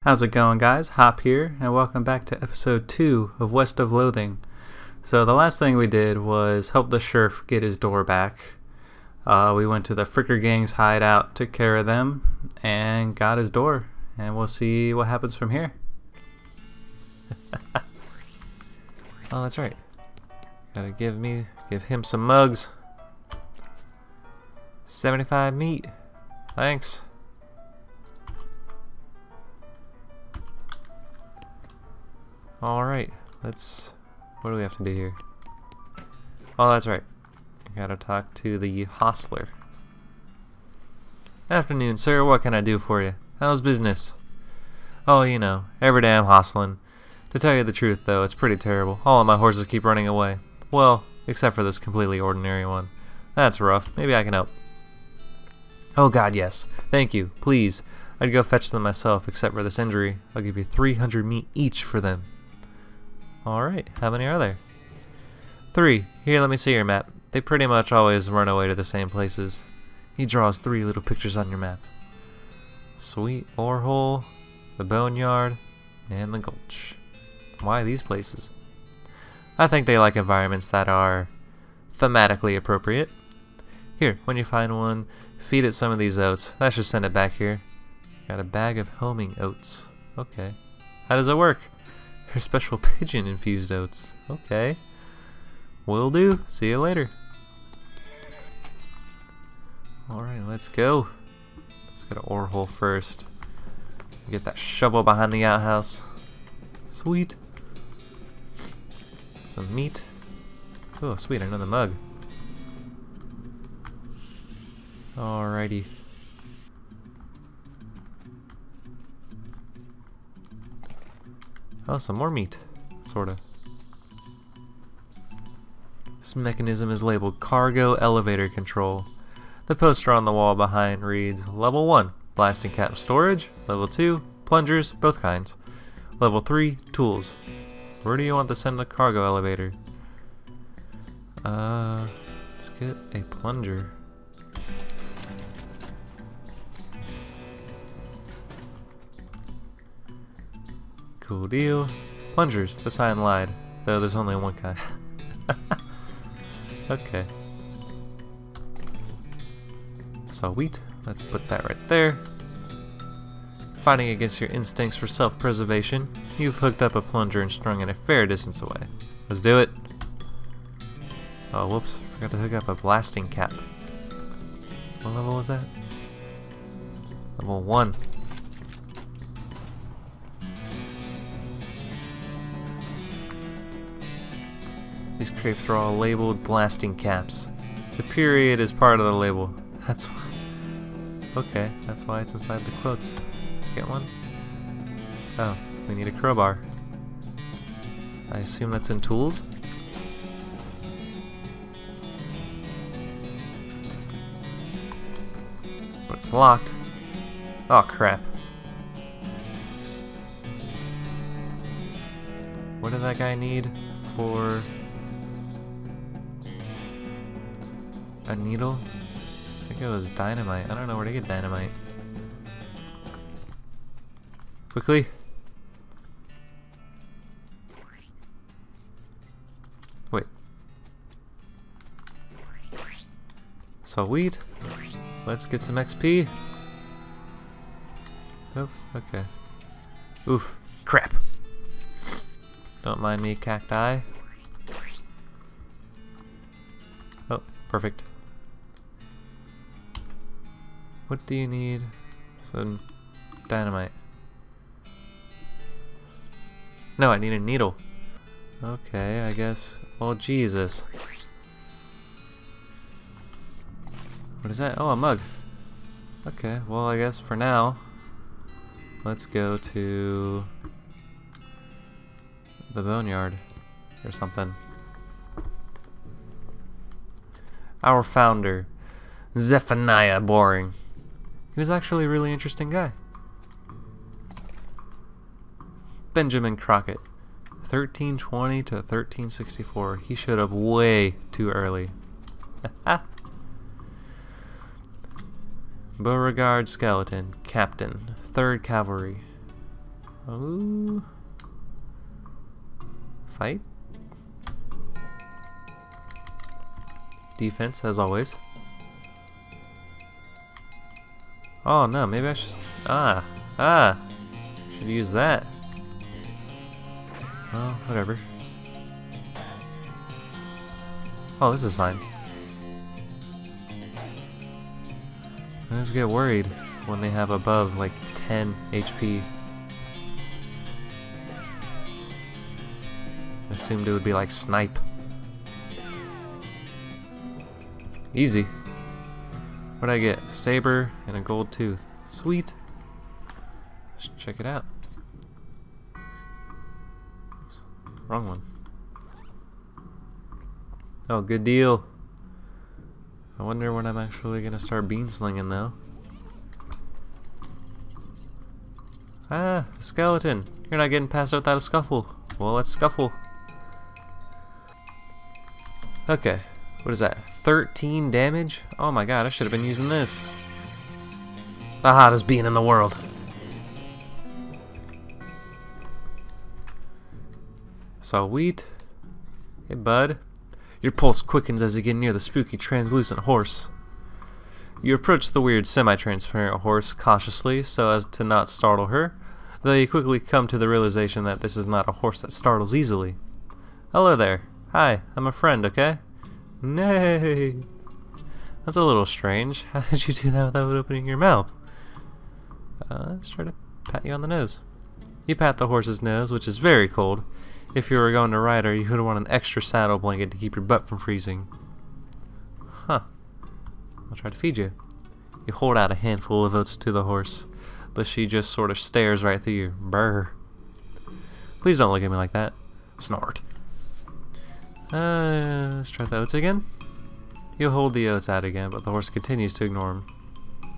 How's it going, guys? Hop here, and welcome back to episode 2 of West of Loathing. So the last thing we did was help the sheriff get his door back. We went to the Fricker Gang's hideout, took care of them, and got his door. And we'll see what happens from here. Oh, that's right. Gotta give him some mugs. 75 meat. Thanks. Alright, what do we have to do here? Oh, that's right. I gotta talk to the Hostler. Afternoon, sir. What can I do for you? How's business? Oh, you know, every day I'm hostling. To tell you the truth, though, it's pretty terrible. All of my horses keep running away. Well, except for this completely ordinary one. That's rough. Maybe I can help. Oh god, yes. Thank you. Please. I'd go fetch them myself, except for this injury. I'll give you 300 meat each for them. Alright, how many are there? 3. Here, let me see your map. They pretty much always run away to the same places. He draws 3 little pictures on your map. Sweet. Ore hole, the Boneyard, and the Gulch. Why these places? I think they like environments that are thematically appropriate. Here, when you find one, feed it some of these oats. That should send it back here. Got a bag of homing oats. Okay. How does it work? They're special pigeon-infused oats. Okay. Will do. See you later. Alright, let's go. Let's go to ore hole first. Get that shovel behind the outhouse. Sweet. Some meat. Oh, sweet, another mug. Alrighty. Oh, some more meat. Sorta. This mechanism is labeled Cargo Elevator Control. The poster on the wall behind reads Level 1, Blasting Cap Storage. Level 2, Plungers, both kinds. Level 3, Tools. Where do you want to send the cargo elevator? Let's get a plunger. Cool deal. Plungers, the sign lied. Though there's only one kind. Okay. Sweet. Let's put that right there. Fighting against your instincts for self-preservation, you've hooked up a plunger and strung it a fair distance away. Let's do it. Oh, whoops. Forgot to hook up a blasting cap. What level was that? Level 1. These crepes are all labeled blasting caps. The period is part of the label. That's why. Okay, that's why it's inside the quotes. Let's get one. Oh, we need a crowbar. I assume that's in tools? But it's locked. Oh crap. What did that guy need for a needle? I think it was dynamite. I don't know where to get dynamite. Quickly. Wait. Sweet. Let's get some XP. Oh, okay. Oof. Crap. Don't mind me, cacti. Oh, perfect. What do you need? Some dynamite. No, I need a needle. Okay, I guess. Oh, Jesus. What is that? Oh, a mug. Okay, well, I guess for now, let's go to the Boneyard or something. Our founder, Zephaniah Boring. He was actually a really interesting guy. Benjamin Crockett, 1320 to 1364. He showed up way too early. Beauregard Skeleton, Captain, 3rd Cavalry. Oh. Fight. Defense, as always. Oh no, maybe I should just... Should use that. Well, whatever. Oh, this is fine. I just get worried when they have above like 10 HP. I assumed it would be like snipe. Easy. What'd I get? A saber and a gold tooth. Sweet. Let's check it out. Oops. Wrong one. Oh, good deal. I wonder when I'm actually gonna start bean slinging though. Ah, a skeleton. You're not getting past it without a scuffle. Well, let's scuffle. Okay. What is that? 13 damage? Oh my god, I should have been using this. The hottest bean in the world. Sweet. Hey, bud. Your pulse quickens as you get near the spooky, translucent horse. You approach the weird, semi-transparent horse cautiously so as to not startle her, though you quickly come to the realization that this is not a horse that startles easily. Hello there. Hi, I'm a friend, okay? Nay. That's a little strange. How did you do that without opening your mouth? Let's try to pat you on the nose. You pat the horse's nose, which is very cold. If you were going to ride her, you would want an extra saddle blanket to keep your butt from freezing. Huh. I'll try to feed you. You hold out a handful of oats to the horse, but she just sort of stares right through you. Brr. Please don't look at me like that. Snort. Let's try the oats again. You hold the oats out again, but the horse continues to ignore them.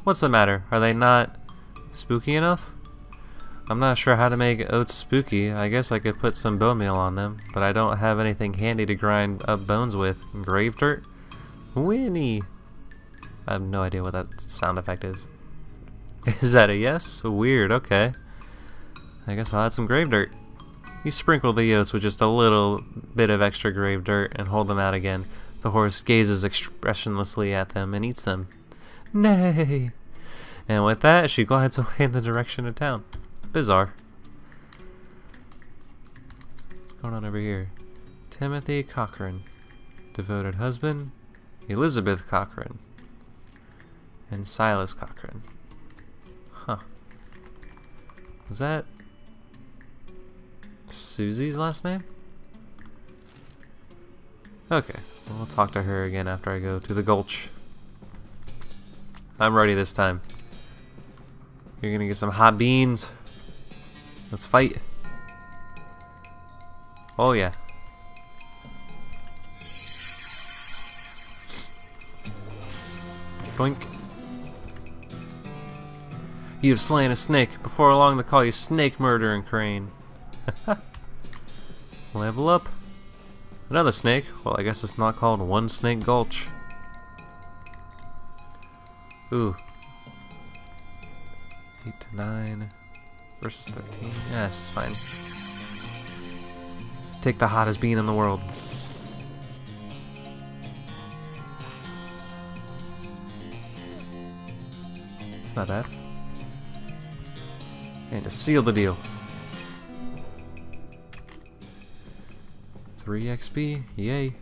What's the matter? Are they not spooky enough? I'm not sure how to make oats spooky. I guess I could put some bone meal on them, but I don't have anything handy to grind up bones with. Grave dirt? Winnie! I have no idea what that sound effect is. Is that a yes? Weird, okay. I guess I'll add some grave dirt. You sprinkle the oats with just a little bit of extra grave dirt and hold them out again. The horse gazes expressionlessly at them and eats them. Nay! And with that, she glides away in the direction of town. Bizarre. What's going on over here? Timothy Cochrane. Devoted husband. Elizabeth Cochrane. And Silas Cochrane. Huh. Was that Susie's last name? Okay, we'll talk to her again after I go to the Gulch. I'm ready this time. You're gonna get some hot beans. Let's fight. Oh yeah. Boink. You have slain a snake. Before long they'll call you Snake Murdering Crane. Level up. Another snake. Well, I guess it's not called One Snake Gulch. Ooh. 8 to 9 versus 13. Yeah, this is fine. Take the hottest bean in the world. It's not bad. And to seal the deal. 3 XP, yay.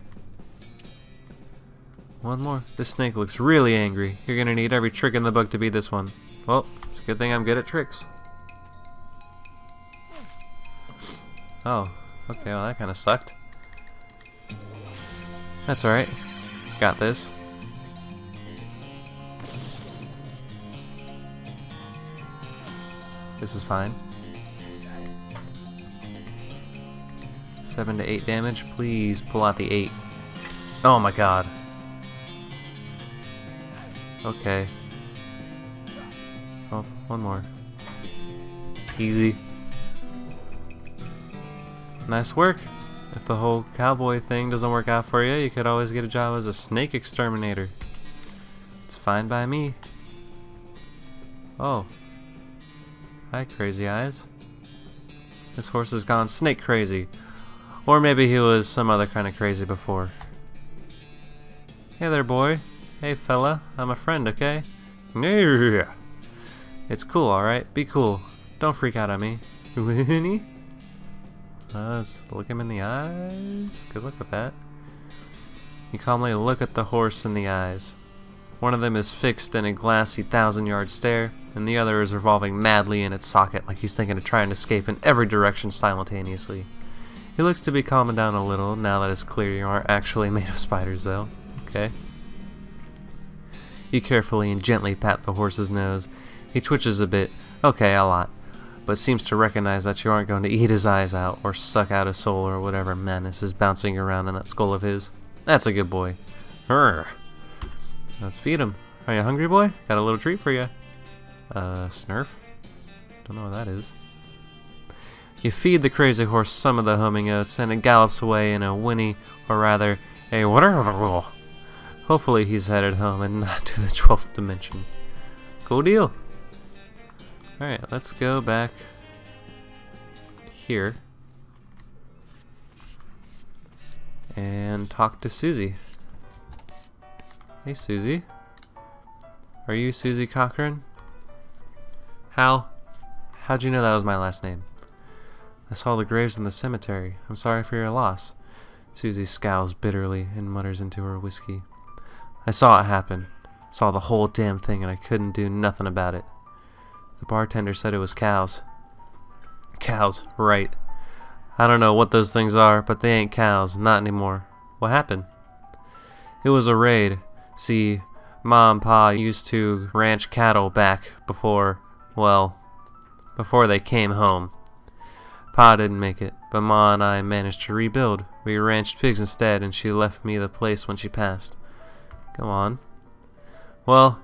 One more. This snake looks really angry. You're gonna need every trick in the book to beat this one. Well, it's a good thing I'm good at tricks. Oh, okay, well that kinda sucked. That's alright. Got this. This is fine. 7 to 8 damage. Please pull out the 8. Oh my god. Okay. Oh, one more. Easy. Nice work. If the whole cowboy thing doesn't work out for you, you could always get a job as a snake exterminator. It's fine by me. Oh. Hi, crazy eyes. This horse has gone snake crazy. Or maybe he was some other kind of crazy before. Hey there, boy. Hey, fella. I'm a friend, okay? Yeah. It's cool, alright? Be cool. Don't freak out on me. Winnie? Let's look him in the eyes. Good luck with that. You calmly look at the horse in the eyes. One of them is fixed in a glassy 1,000-yard stare, and the other is revolving madly in its socket like he's thinking of trying to escape in every direction simultaneously. He looks to be calming down a little now that it's clear you aren't actually made of spiders, though. Okay. You carefully and gently pat the horse's nose. He twitches a bit, okay, a lot, but seems to recognize that you aren't going to eat his eyes out or suck out his soul or whatever madness is bouncing around in that skull of his. That's a good boy. Urgh. Let's feed him. Are you hungry, boy? Got a little treat for you. Snurf? Don't know what that is. You feed the crazy horse some of the humming oats, and it gallops away in a whinny, or rather, a whatever. Hopefully he's headed home and not to the 12th dimension. Cool deal. Alright, let's go back here and talk to Susie. Hey, Susie. Are you Susie Cochrane? How'd you know that was my last name? I saw the graves in the cemetery. I'm sorry for your loss. Susie scowls bitterly and mutters into her whiskey. I saw it happen. Saw the whole damn thing, and I couldn't do nothing about it. The bartender said it was cows. Cows, right. I don't know what those things are, but they ain't cows, not anymore. What happened? It was a raid. See, Ma and Pa used to ranch cattle back before they came home. Pa didn't make it, but Ma and I managed to rebuild. We ranched pigs instead, and she left me the place when she passed. Go on. Well,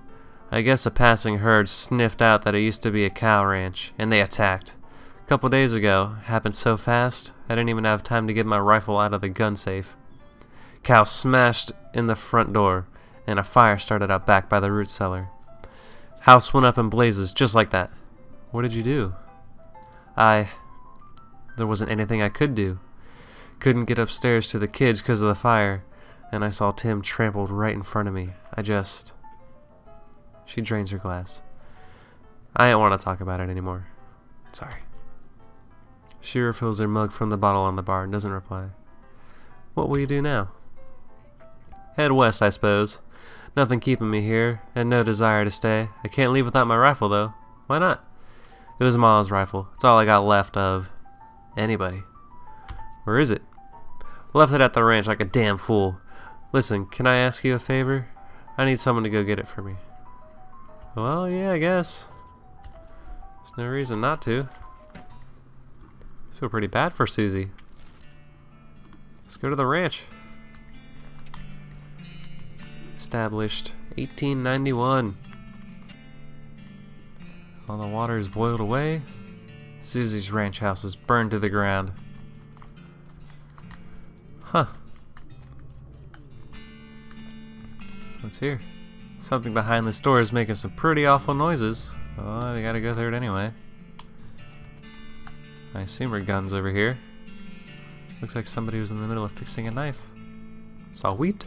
I guess a passing herd sniffed out that it used to be a cow ranch, and they attacked. A couple days ago, it happened so fast, I didn't even have time to get my rifle out of the gun safe. Cow smashed in the front door, and a fire started out back by the root cellar. House went up in blazes, just like that. What did you do? There wasn't anything I could do. Couldn't get upstairs to the kids because of the fire, and I saw Tim trampled right in front of me. She drains her glass. I don't want to talk about it anymore. Sorry. She refills her mug from the bottle on the bar and doesn't reply. What will you do now? Head west, I suppose. Nothing keeping me here, and no desire to stay. I can't leave without my rifle, though. Why not? It was Ma's rifle. It's all I got left of anybody. Where is it? Left it at the ranch like a damn fool. Listen, can I ask you a favor? I need someone to go get it for me. Well, yeah, I guess. There's no reason not to. I feel pretty bad for Susie. Let's go to the ranch. Established 1891. All the water is boiled away. Susie's ranch house is burned to the ground. Huh. What's here? Something behind this door is making some pretty awful noises. Oh, I gotta go through it anyway. I assume her gun's over here. Looks like somebody was in the middle of fixing a knife. Saw wheat.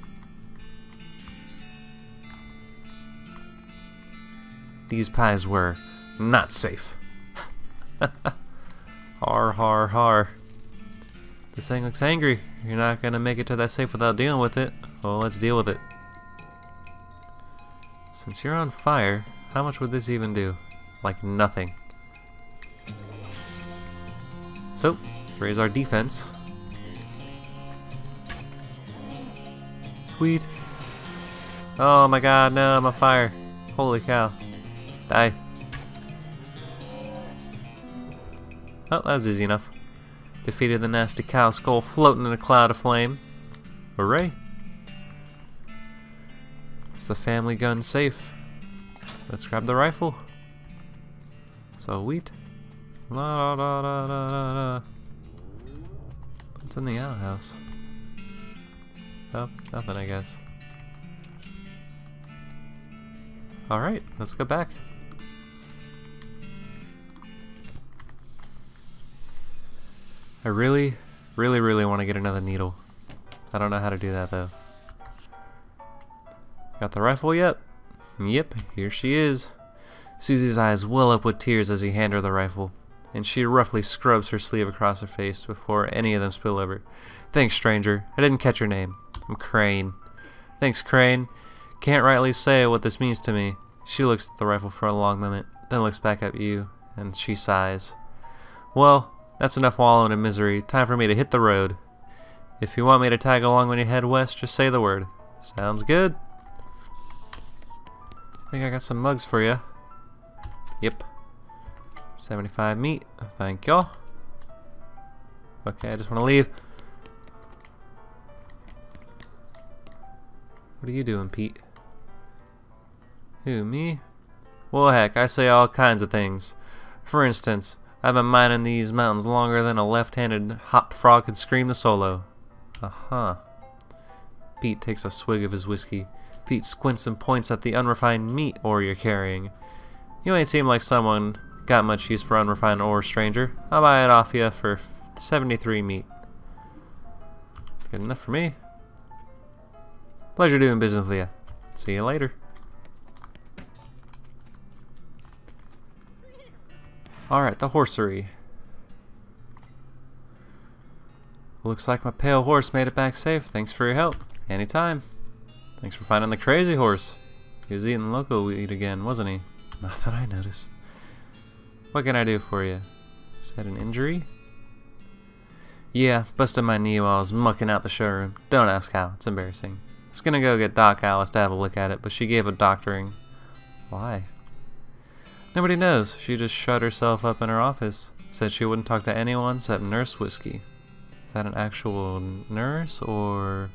These pies were not safe. Har har har. This thing looks angry. You're not gonna make it to that safe without dealing with it. Well, let's deal with it. Since you're on fire, how much would this even do? Like nothing. So, let's raise our defense. Sweet. Oh my god, no, I'm on fire. Holy cow. Die. Oh, that was easy enough. Defeated the nasty cow skull floating in a cloud of flame. Hooray. It's the family gun safe. Let's grab the rifle. So wheat. La, da, da, da, da, da. What's in the outhouse? Oh, nothing, I guess. Alright, let's go back. I really want to get another needle. I don't know how to do that though. Got the rifle yet? Yep, here she is. Susie's eyes well up with tears as he hands her the rifle, and she roughly scrubs her sleeve across her face before any of them spill over. Thanks, stranger. I didn't catch your name. I'm Crane. Thanks, Crane. Can't rightly say what this means to me. She looks at the rifle for a long moment, then looks back at you, and she sighs. Well, that's enough wallowing in misery. Time for me to hit the road. If you want me to tag along when you head west, just say the word. Sounds good. I think I got some mugs for you. Yep. 75 meat. Thank y'all. Okay, I just want to leave. What are you doing, Pete? Who, me? Well, heck, I say all kinds of things. For instance, I've been mining these mountains longer than a left-handed hop frog could scream the solo. Uh-huh. Pete takes a swig of his whiskey. Pete squints and points at the unrefined meat ore you're carrying. You ain't seem like someone got much use for unrefined ore, stranger. I'll buy it off you for 73 meat. Good enough for me. Pleasure doing business with you. See you later. Alright, the horsery. Looks like my pale horse made it back safe. Thanks for your help. Anytime. Thanks for finding the crazy horse. He was eating loco weed again, wasn't he? Not that I noticed. What can I do for you? Is that an injury? Yeah, busted my knee while I was mucking out the showroom. Don't ask how. It's embarrassing. I was gonna go get Doc Alice to have a look at it, but she gave a doctoring. Why? Nobody knows. She just shut herself up in her office. Said she wouldn't talk to anyone except Nurse Whiskey. Is that an actual nurse, or...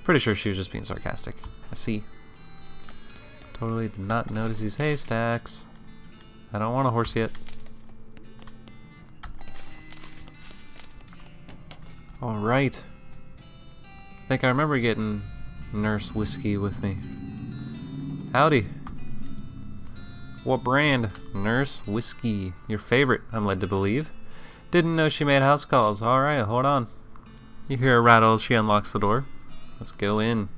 Pretty sure she was just being sarcastic. I see. Totally did not notice these haystacks. I don't want a horse yet. Alright. I think I remember getting Nurse Whiskey with me. Howdy. What brand? Nurse Whiskey. Your favorite, I'm led to believe. Didn't know she made house calls. Alright, hold on. You hear a rattle as she unlocks the door. Let's go in.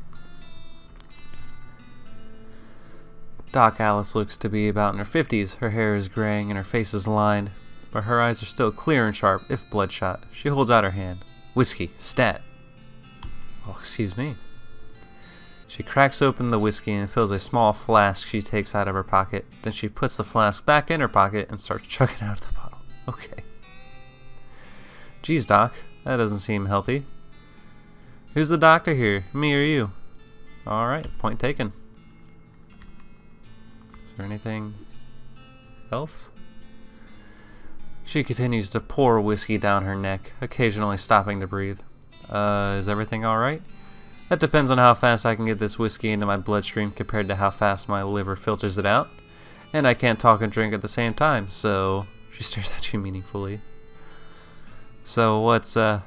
Doc Alice looks to be about in her 50s. Her hair is graying and her face is lined, but her eyes are still clear and sharp, if bloodshot. She holds out her hand. Whiskey. Stat. Oh, excuse me. She cracks open the whiskey and fills a small flask she takes out of her pocket. Then she puts the flask back in her pocket and starts chugging out of the bottle. Okay. Geez, Doc. That doesn't seem healthy. Who's the doctor here? Me or you? Alright, point taken. Is there anything else? She continues to pour whiskey down her neck, occasionally stopping to breathe. Is everything alright? That depends on how fast I can get this whiskey into my bloodstream compared to how fast my liver filters it out. And I can't talk and drink at the same time, so... She stares at you meaningfully. So what's the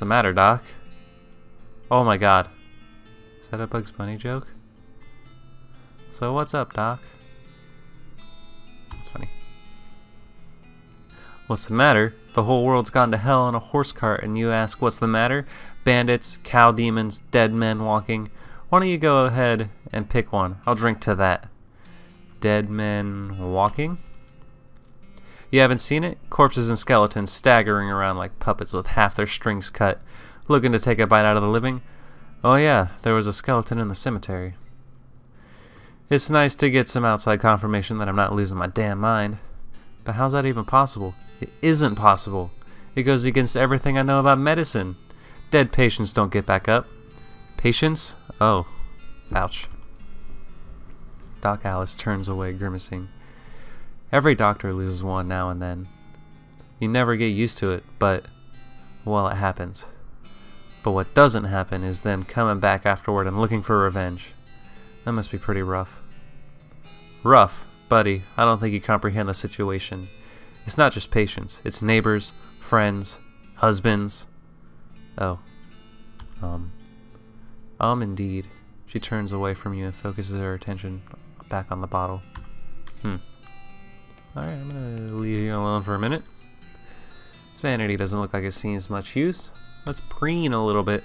matter, Doc? Oh my god. Is that a Bugs Bunny joke? So what's up, Doc? That's funny. What's the matter? The whole world's gone to hell in a horse cart and you ask what's the matter? Bandits, cow demons, dead men walking. Why don't you go ahead and pick one? I'll drink to that. Dead men walking? You haven't seen it? Corpses and skeletons staggering around like puppets with half their strings cut, looking to take a bite out of the living. Oh yeah, there was a skeleton in the cemetery. It's nice to get some outside confirmation that I'm not losing my damn mind. But how's that even possible? It isn't possible. It goes against everything I know about medicine. Dead patients don't get back up. Patients? Oh. Ouch. Doc Alice turns away, grimacing. Every doctor loses one now and then. You never get used to it, but, well, it happens. But what doesn't happen is them coming back afterward and looking for revenge. That must be pretty rough. Rough? Buddy, I don't think you comprehend the situation. It's not just patients. It's neighbors, friends, husbands. Oh. Indeed. She turns away from you and focuses her attention back on the bottle. Alright, I'm gonna leave you alone for a minute. This vanity doesn't look like it seems much use. Let's preen a little bit.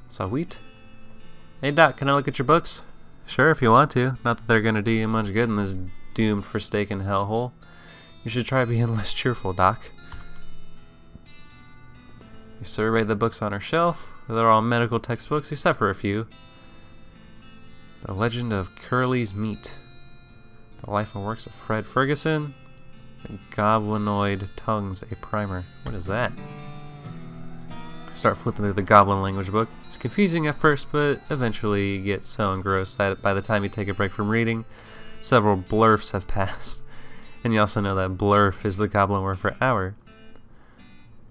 Sweet. Hey Doc, can I look at your books? Sure, if you want to. Not that they're gonna do you much good in this doomed forsaken hellhole. You should try being less cheerful, Doc. You survey the books on her shelf. They're all medical textbooks, except for a few. The Legend of Curly's Meat. The Life and Works of Fred Ferguson. And Goblinoid Tongues, a primer. What is that? Start flipping through the Goblin language book. It's confusing at first, but eventually you get so engrossed that by the time you take a break from reading, several blurfs have passed. And you also know that blurf is the Goblin word for hour.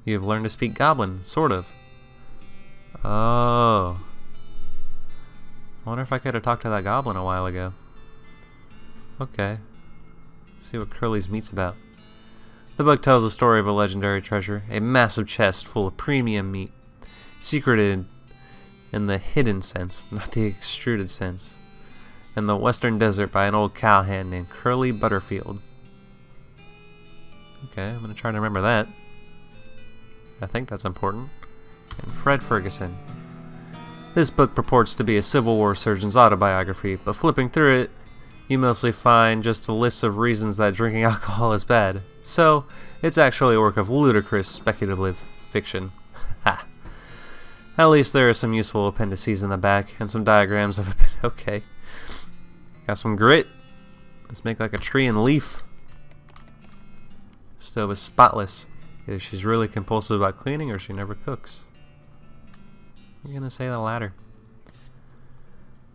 You have learned to speak Goblin, sort of. Oh. I wonder if I could have talked to that Goblin a while ago. Okay. Let's see what Curly's Meat's about. The book tells the story of a legendary treasure, a massive chest full of premium meat, secreted in the hidden sense, not the extruded sense, in the western desert by an old cowhand named Curly Butterfield. Okay, I'm going to try to remember that. I think that's important. And Fred Ferguson. This book purports to be a Civil War surgeon's autobiography, but flipping through it, you mostly find just a list of reasons that drinking alcohol is bad. So, it's actually a work of ludicrous speculative fiction. Ha! At least there are some useful appendices in the back, and some diagrams of okay. Got some grit. Let's make like a tree and leaf. Stove is spotless. Either she's really compulsive about cleaning or she never cooks. I'm gonna say the latter.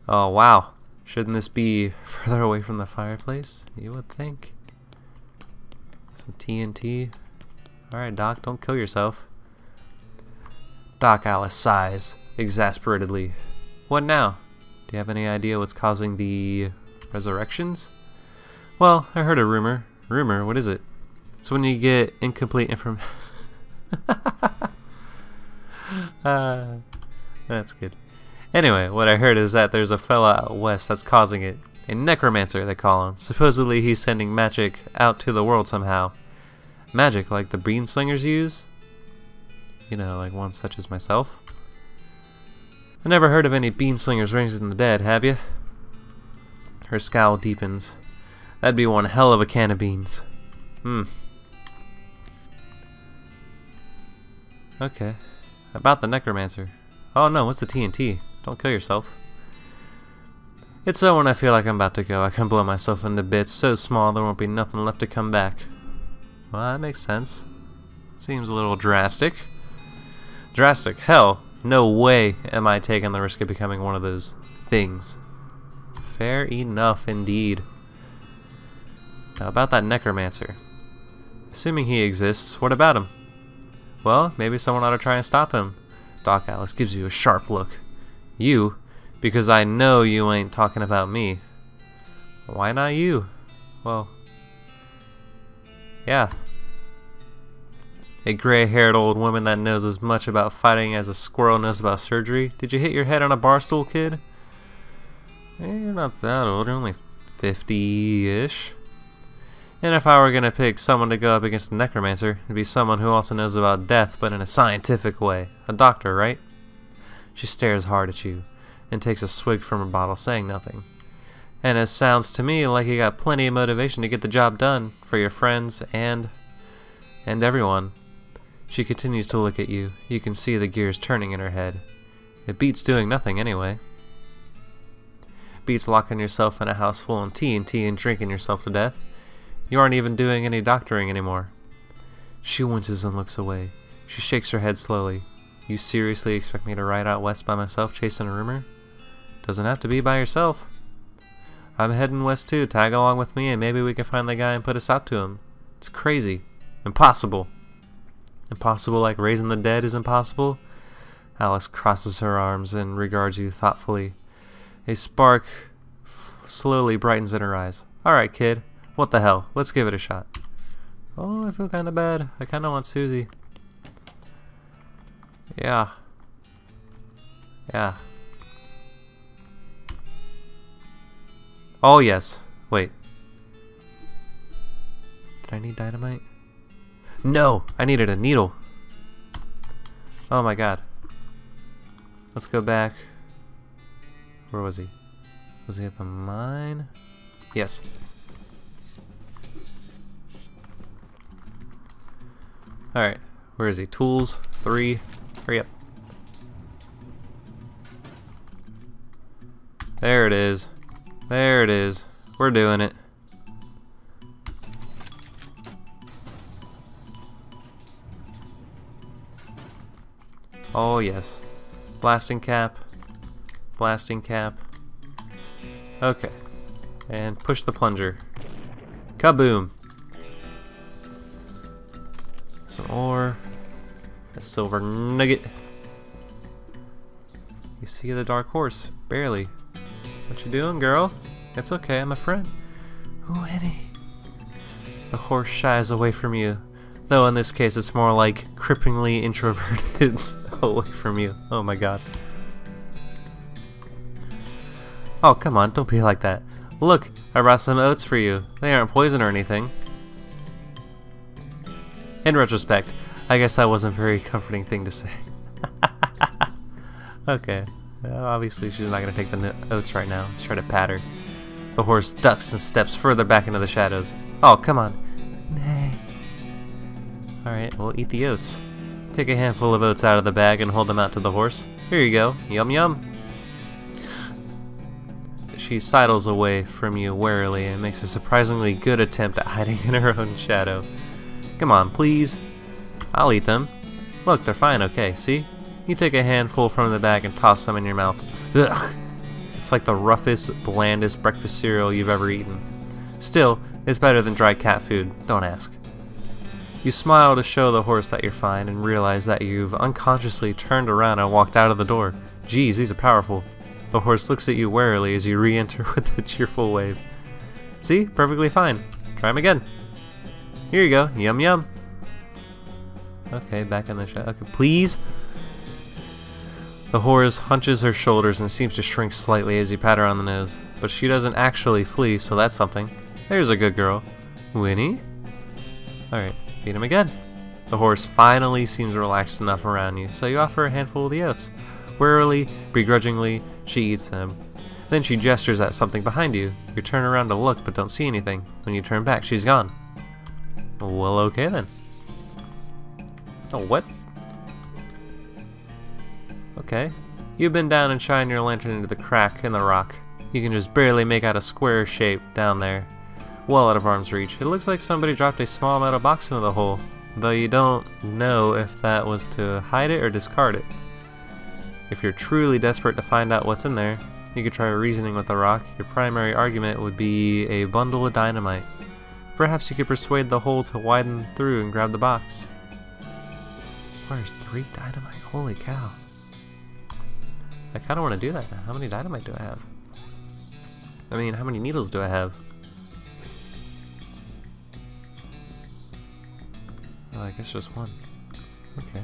Oh wow. Shouldn't this be further away from the fireplace? You would think. Some TNT. Alright, Doc, don't kill yourself. Doc Alice sighs, exasperatedly. What now? Do you have any idea what's causing the resurrections? Well, I heard a rumor. Rumor? What is it? It's when you get incomplete information. That's good. Anyway, what I heard is that there's a fella out west that's causing it. A necromancer, they call him. Supposedly he's sending magic out to the world somehow. Magic like the beanslingers use? You know, like one such as myself. I never heard of any beanslingers raising the dead, have you? Her scowl deepens. That'd be one hell of a can of beans. Okay. About the necromancer. Oh no, what's the TNT? Don't kill yourself. It's so when I feel like I'm about to go, I can blow myself into bits so small there won't be nothing left to come back. Well, that makes sense. Seems a little drastic. Drastic? Hell, no way am I taking the risk of becoming one of those things. Fair enough indeed. Now about that necromancer. Assuming he exists, what about him? Well, maybe someone ought to try and stop him. Doc Alice gives you a sharp look. You? Because I know you ain't talking about me. Why not you? Well, yeah. A gray-haired old woman that knows as much about fighting as a squirrel knows about surgery. Did you hit your head on a bar stool, kid? You're not that old. You're only 50-ish. And if I were going to pick someone to go up against a necromancer, it'd be someone who also knows about death, but in a scientific way. A doctor, right? She stares hard at you, and takes a swig from her bottle, saying nothing. And it sounds to me like you got plenty of motivation to get the job done, for your friends, and everyone. She continues to look at you. You can see the gears turning in her head. It beats doing nothing, anyway. Beats locking yourself in a house full of TNT and drinking yourself to death. You aren't even doing any doctoring anymore. She winces and looks away. She shakes her head slowly. You seriously expect me to ride out west by myself chasing a rumor? Doesn't have to be by yourself. I'm heading west too. Tag along with me and maybe we can find the guy and put us out to him. It's crazy. Impossible. Impossible like raising the dead is impossible? Alice crosses her arms and regards you thoughtfully. A spark slowly brightens in her eyes. Alright, kid. What the hell? Let's give it a shot. Oh, I feel kind of bad. I kind of want Susie. Yeah. Yeah. Oh, yes. Wait. Did I need dynamite? No! I needed a needle. Oh my god. Let's go back. Where was he? Was he at the mine? Yes. Alright. Where is he? Tools. 3. Hurry up. There it is. There it is. We're doing it. Oh yes. Blasting cap. Blasting cap. Okay. And push the plunger. Kaboom! Some ore. A silver nugget. You see the dark horse? Barely. What you doing, girl? It's okay, I'm a friend. Ooh, Eddie. The horse shies away from you. Though in this case it's more like cripplingly introverted away from you. Oh my god. Oh, come on, don't be like that. Look, I brought some oats for you. They aren't poison or anything. In retrospect, I guess that wasn't a very comforting thing to say. Okay. Well, obviously she's not going to take the oats right now. Let's try to pat her. The horse ducks and steps further back into the shadows. Oh, come on. Nay. Alright, we'll eat the oats. Take a handful of oats out of the bag and hold them out to the horse. Here you go. Yum yum. She sidles away from you warily and makes a surprisingly good attempt at hiding in her own shadow. Come on, please. I'll eat them. Look, they're fine, okay, see? You take a handful from the bag and toss some in your mouth. Ugh! It's like the roughest, blandest breakfast cereal you've ever eaten. Still, it's better than dry cat food, don't ask. You smile to show the horse that you're fine and realize that you've unconsciously turned around and walked out of the door. Geez, these are powerful. The horse looks at you warily as you re-enter with a cheerful wave. See? Perfectly fine. Try them again. Here you go. Yum yum. Okay, back in the shadow. Okay, please. The horse hunches her shoulders and seems to shrink slightly as you pat her on the nose. But she doesn't actually flee, so that's something. There's a good girl. Winnie? Alright, feed him again. The horse finally seems relaxed enough around you, so you offer a handful of the oats. Warily, begrudgingly, she eats them. Then she gestures at something behind you. You turn around to look, but don't see anything. When you turn back, she's gone. Well, okay then. Oh, what? Okay. You bend down and shine your lantern into the crack in the rock. You can just barely make out a square shape down there. Well out of arm's reach. It looks like somebody dropped a small metal box into the hole, though you don't know if that was to hide it or discard it. If you're truly desperate to find out what's in there, you could try reasoning with the rock. Your primary argument would be a bundle of dynamite. Perhaps you could persuade the hole to widen through and grab the box. Where's 3 dynamite? Holy cow. I kind of want to do that now. How many dynamite do I have? I mean, how many needles do I have? Oh, I guess just 1. Okay.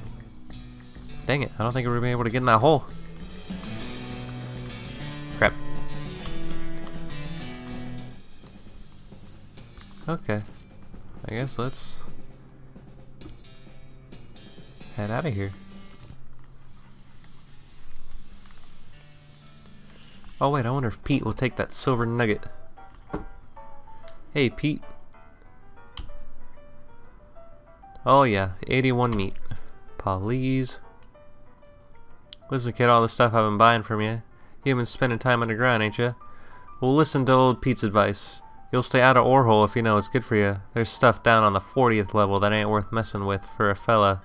Dang it, I don't think we're going to be able to get in that hole. Crap. Okay. I guess let's head out of here. Oh wait, I wonder if Pete will take that silver nugget. Hey Pete. Oh yeah, 81 meat. Please. Listen kid, all the stuff I've been buying from you. You've been spending time underground, ain't you? Well, listen to old Pete's advice. You'll stay out of ore hole if you know it's good for you. There's stuff down on the 40th level that ain't worth messing with for a fella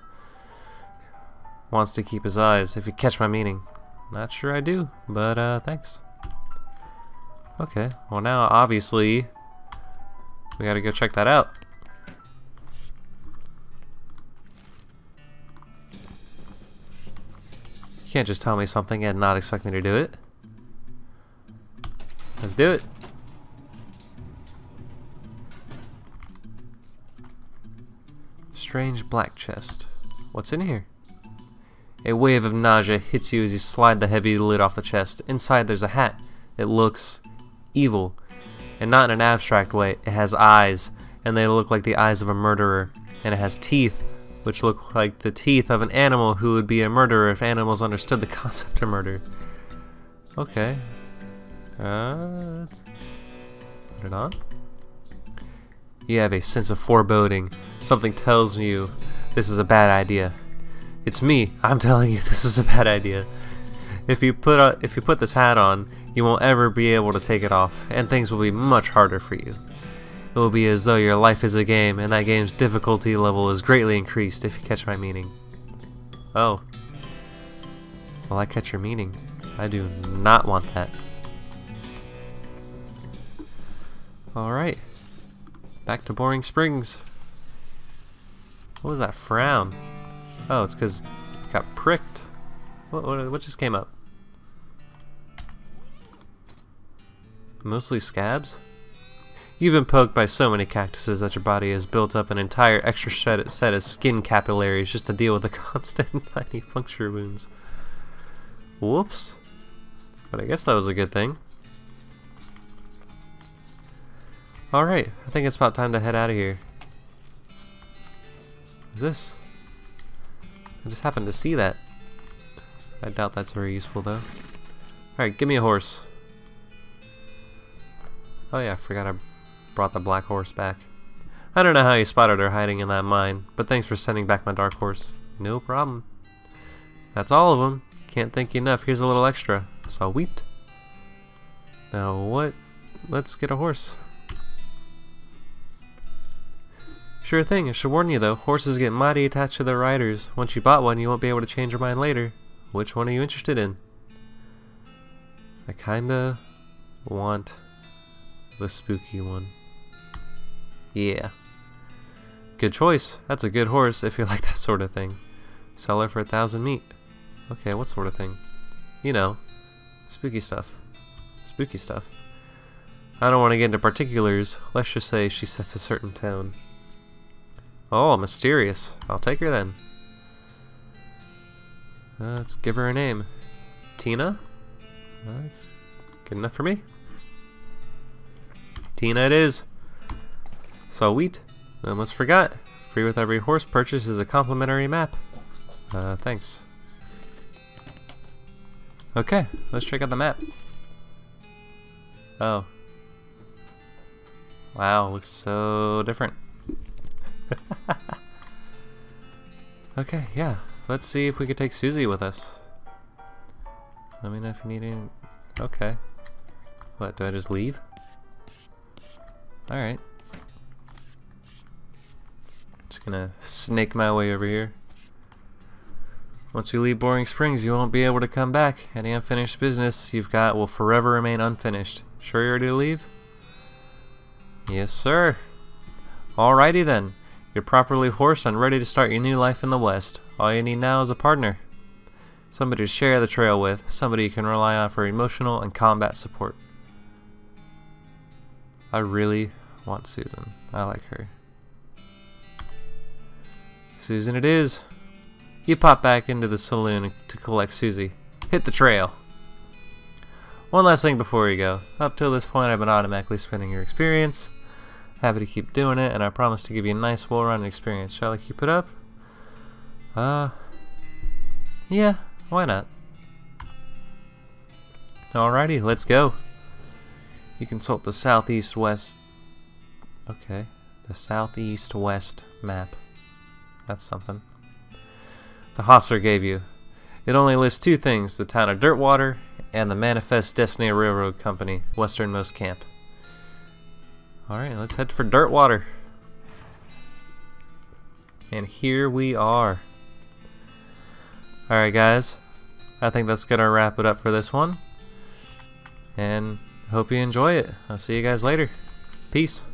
wants to keep his eyes, if you catch my meaning. Not sure I do, but thanks. Okay, well now obviously we gotta go check that out. You can't just tell me something and not expect me to do it. Let's do it. Strange black chest. What's in here? A wave of nausea hits you as you slide the heavy lid off the chest. Inside there's a hat. It looks evil. And not in an abstract way. It has eyes. and they look like the eyes of a murderer. And it has teeth, which look like the teeth of an animal who would be a murderer if animals understood the concept of murder. Okay. Let's put it on. You have a sense of foreboding. Something tells you this is a bad idea. It's me. I'm telling you this is a bad idea. If you put this hat on, you won't ever be able to take it off, and things will be much harder for you. It will be as though your life is a game, and that game's difficulty level is greatly increased, if you catch my meaning. Oh. Well, I catch your meaning. I do not want that. Alright. Back to Boring Springs. What was that frown? Oh, it's because I got pricked. What just came up? Mostly scabs? You've been poked by so many cactuses that your body has built up an entire extra set of skin capillaries just to deal with the constant tiny puncture wounds. Whoops. But I guess that was a good thing. Alright, I think it's about time to head out of here. What is this? I just happened to see that. I doubt that's very useful though. Alright, give me a horse. Oh yeah, I forgot I brought the black horse back. I don't know how you spotted her hiding in that mine, but thanks for sending back my dark horse. No problem. That's all of them. Can't thank you enough. Here's a little extra. Sweet. Now what? Let's get a horse. Sure thing. I should warn you though, horses get mighty attached to their riders. Once you bought one, you won't be able to change your mind later. Which one are you interested in? I kinda want the spooky one. Yeah. Good choice. That's a good horse if you like that sort of thing. Sell her for 1,000 meat. Okay, what sort of thing? You know, spooky stuff. Spooky stuff. I don't want to get into particulars. Let's just say she sets a certain tone. Oh, mysterious. I'll take her then. Let's give her a name. Tina? That's good enough for me. Tina it is. Sweet. I almost forgot. Free with every horse purchase is a complimentary map. Thanks. Okay, let's check out the map. Oh. Wow, looks so different. Okay, yeah. Let's see if we could take Susie with us. Let me know if you need any... Okay. What, do I just leave? Alright. Just gonna snake my way over here. Once you leave Boring Springs, you won't be able to come back. Any unfinished business you've got will forever remain unfinished. Sure you're ready to leave? Yes, sir. Alrighty then. You're properly horsed and ready to start your new life in the West. All you need now is a partner. Somebody to share the trail with. Somebody you can rely on for emotional and combat support. I really want Susan. I like her. Susan it is. You pop back into the saloon to collect Susie. Hit the trail. One last thing before you go. Up till this point I've been automatically spending your experience. Happy to keep doing it, and I promise to give you a nice well-rounded experience. Shall I keep it up? Yeah, why not? Alrighty, let's go. You consult the southeast-west... Okay, the southeast-west map. That's something. The Hostler gave you. It only lists two things, the town of Dirtwater and the Manifest Destiny Railroad Company, westernmost camp. Alright, let's head for Dirtwater. And here we are. Alright guys, I think that's gonna wrap it up for this one. And hope you enjoy it. I'll see you guys later. Peace.